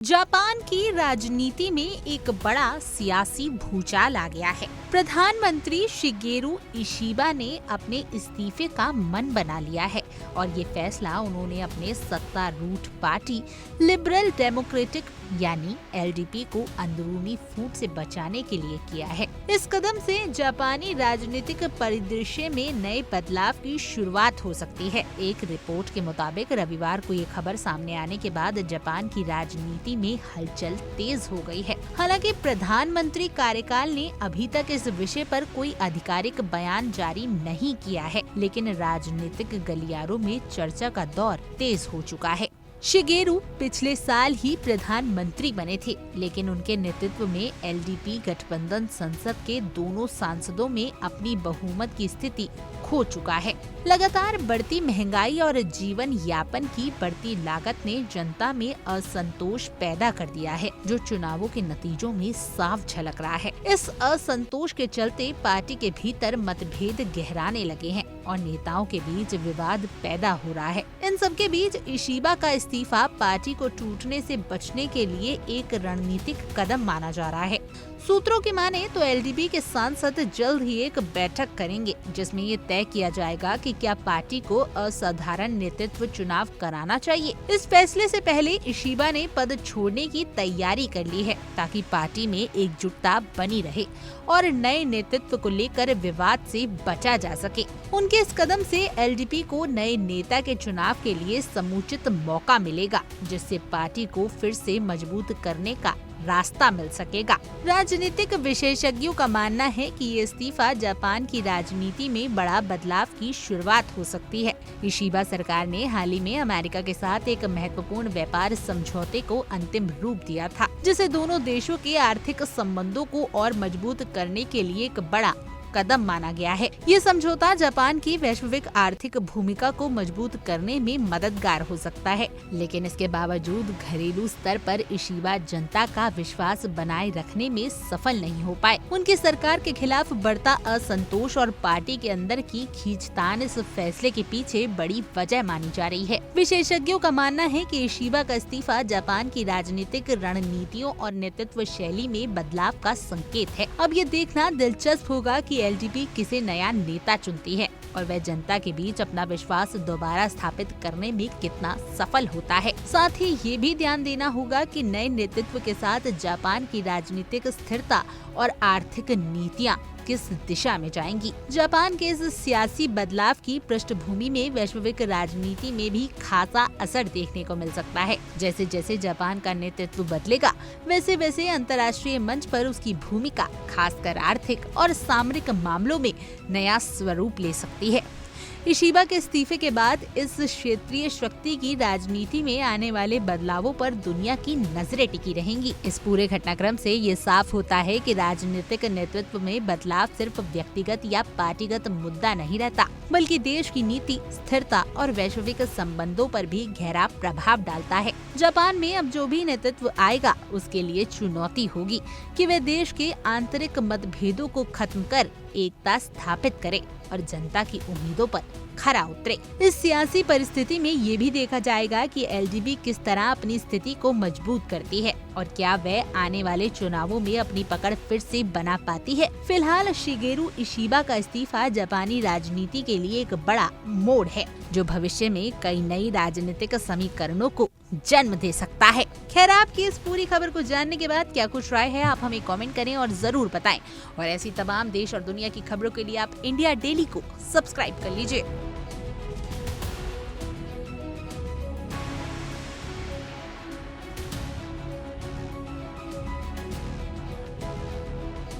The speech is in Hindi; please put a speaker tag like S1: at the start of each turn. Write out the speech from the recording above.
S1: जापान की राजनीति में एक बड़ा सियासी भूचाल आ गया है। प्रधानमंत्री शिगेरू इशिबा ने अपने इस्तीफे का मन बना लिया है और ये फैसला उन्होंने अपने सत्तारूढ़ पार्टी लिबरल डेमोक्रेटिक यानी एलडीपी को अंदरूनी फूट से बचाने के लिए किया है। इस कदम से जापानी राजनीतिक परिदृश्य में नए बदलाव की शुरुआत हो सकती है। एक रिपोर्ट के मुताबिक रविवार को ये खबर सामने आने के बाद जापान की राजनीति में हलचल तेज हो गई है। हालांकि प्रधानमंत्री कार्यकाल ने अभी तक इस विषय पर कोई आधिकारिक बयान जारी नहीं किया है, लेकिन राजनीतिक गलियारों में चर्चा का दौर तेज हो चुका है। शिगेरू पिछले साल ही प्रधानमंत्री बने थे, लेकिन उनके नेतृत्व में एलडीपी गठबंधन संसद के दोनों सांसदों में अपनी बहुमत की स्थिति खो चुका है। लगातार बढ़ती महंगाई और जीवन यापन की बढ़ती लागत ने जनता में असंतोष पैदा कर दिया है, जो चुनावों के नतीजों में साफ झलक रहा है। इस असंतोष के चलते पार्टी के भीतर मतभेद गहराने लगे हैं और नेताओं के बीच विवाद पैदा हो रहा है। इन सब के बीच इशिबा का इस्तीफा पार्टी को टूटने से बचने के लिए एक रणनीतिक कदम माना जा रहा है। सूत्रों की माने तो एलडीपी के सांसद जल्द ही एक बैठक करेंगे, जिसमें ये तय किया जाएगा कि क्या पार्टी को असाधारण नेतृत्व चुनाव कराना चाहिए। इस फैसले से पहले इशिबा ने पद छोड़ने की तैयारी कर ली है, ताकि पार्टी में एकजुटता बनी रहे और नए नेतृत्व को लेकर विवाद से बचा जा सके। उनके इस कदम से एलडीपी को नए नेता के चुनाव के लिए समुचित मौका मिलेगा, जिससे पार्टी को फिर से मजबूत करने का रास्ता मिल सकेगा। राजनीतिक विशेषज्ञों का मानना है कि ये इस्तीफा जापान की राजनीति में बड़ा बदलाव की शुरुआत हो सकती है। इशिबा सरकार ने हाल ही में अमेरिका के साथ एक महत्वपूर्ण व्यापार समझौते को अंतिम रूप दिया था, जिसे दोनों देशों के आर्थिक संबंधों को और मजबूत करने के लिए एक बड़ा कदम माना गया है। ये समझौता जापान की वैश्विक आर्थिक भूमिका को मजबूत करने में मददगार हो सकता है, लेकिन इसके बावजूद घरेलू स्तर पर इशिबा जनता का विश्वास बनाए रखने में सफल नहीं हो पाए। उनकी सरकार के खिलाफ बढ़ता असंतोष और पार्टी के अंदर की खींचतान इस फैसले के पीछे बड़ी वजह मानी जा रही है। विशेषज्ञों का मानना है कि इशिबा का इस्तीफा जापान की राजनीतिक रणनीतियों और नेतृत्व शैली में बदलाव का संकेत है। अब ये देखना दिलचस्प होगा कि एलडीपी किसे नया नेता चुनती है और वह जनता के बीच अपना विश्वास दोबारा स्थापित करने में कितना सफल होता है। साथ ही ये भी ध्यान देना होगा कि नए नेतृत्व के साथ जापान की राजनीतिक स्थिरता और आर्थिक नीतियां किस दिशा में जाएंगी। जापान के इस सियासी बदलाव की पृष्ठभूमि में वैश्विक राजनीति में भी खासा असर देखने को मिल सकता है। जैसे जैसे जापान का नेतृत्व बदलेगा, वैसे वैसे अंतर्राष्ट्रीय मंच पर उसकी भूमिका खासकर आर्थिक और सामरिक मामलों में नया स्वरूप ले सकती है। इशिबा के इस्तीफे के बाद इस क्षेत्रीय शक्ति की राजनीति में आने वाले बदलावों पर दुनिया की नजरें टिकी रहेंगी। इस पूरे घटनाक्रम से ये साफ होता है कि राजनीतिक नेतृत्व में बदलाव सिर्फ व्यक्तिगत या पार्टीगत मुद्दा नहीं रहता, बल्कि देश की नीति, स्थिरता और वैश्विक संबंधों पर भी गहरा प्रभाव डालता है। जापान में अब जो भी नेतृत्व आएगा, उसके लिए चुनौती होगी कि वह देश के आंतरिक मतभेदों को खत्म कर एकता स्थापित करे और जनता की उम्मीदों पर खरा उतरे। इस सियासी परिस्थिति में ये भी देखा जाएगा कि एलडीपी किस तरह अपनी स्थिति को मजबूत करती है और क्या वह आने वाले चुनावों में अपनी पकड़ फिर से बना पाती है। फिलहाल शिगेरू इशिबा का इस्तीफा जापानी राजनीति के लिए एक बड़ा मोड़ है, जो भविष्य में कई नई राजनीतिक समीकरणों को जन्म दे सकता है। खैर, आपकी इस पूरी खबर को जानने के बाद क्या कुछ राय है, आप हमें कमेंट करें और जरूर बताएं। और ऐसी तमाम देश और दुनिया की खबरों के लिए आप इंडिया डेली को सब्सक्राइब कर लीजिए।